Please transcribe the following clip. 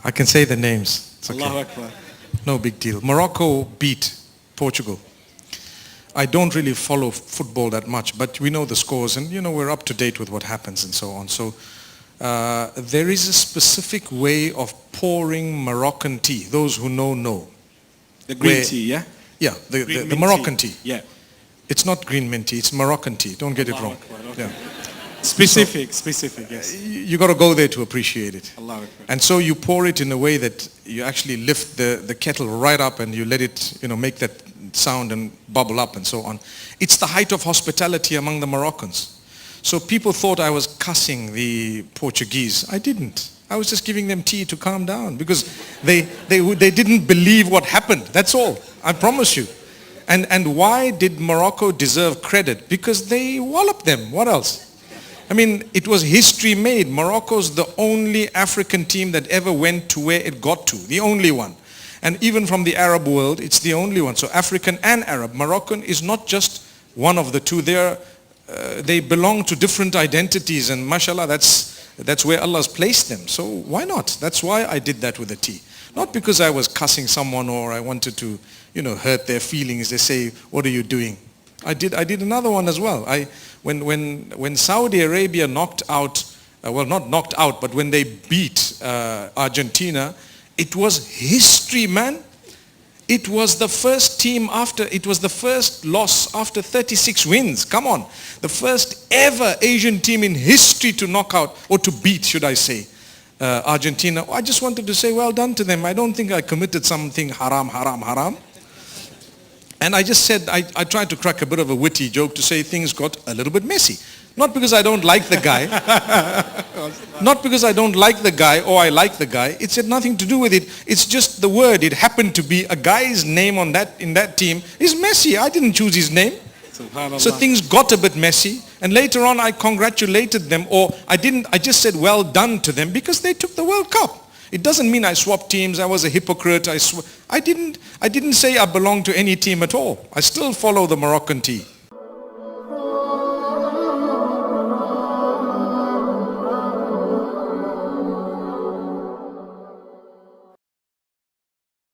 I can say the names. It's okay. Allahu Akbar. No big deal. Morocco beat Portugal. I don't really follow football that much, but we know the scores and, we're up to date with what happens and so on. So there is a specific way of pouring Moroccan tea. Those who know. The green tea, yeah? Yeah, the Moroccan tea. Yeah. It's not green mint tea, it's Moroccan tea. Don't get it wrong. Okay. Yeah. Specific, yes. You got to go there to appreciate it. Allahu Akbar. And so you pour it in a way that you actually lift the kettle right up and you let it, make that sound and bubble up and so on. It's the height of hospitality among the Moroccans. So people thought I was cussing the Portuguese. I didn't. I was just giving them tea to calm down because they didn't believe what happened. That's all. I promise you. And why did Morocco deserve credit? Because they walloped them. What else? I mean, it was history made. Morocco's the only African team that ever went to where it got to. The only one. And even from the Arab world, it's the only one. So African and Arab. Moroccan is not just one of the two. They belong to different identities. And mashallah, that's where Allah's placed them. So why not? That's why I did that with the tea. Not because I was cussing someone or I wanted to, hurt their feelings. They say, what are you doing? I did another one as well. When Saudi Arabia knocked out, not knocked out, but when they beat Argentina, it was history, man. It was the first loss after 36 wins. Come on. The first ever Asian team in history to knock out, or to beat, should I say, Argentina. I just wanted to say well done to them. I don't think I committed something haram. And I just said, I tried to crack a bit of a witty joke to say things got a little bit messy. Not because I don't like the guy. Not because I don't like the guy or I like the guy. It had nothing to do with it. It's just the word. It happened to be a guy's name in that team is Messi. I didn't choose his name. So things got a bit messy. And later on I congratulated them, or I just said well done to them because they took the World Cup. It doesn't mean I swapped teams. I was a hypocrite. I didn't say I belong to any team at all. I still follow the Moroccan tea.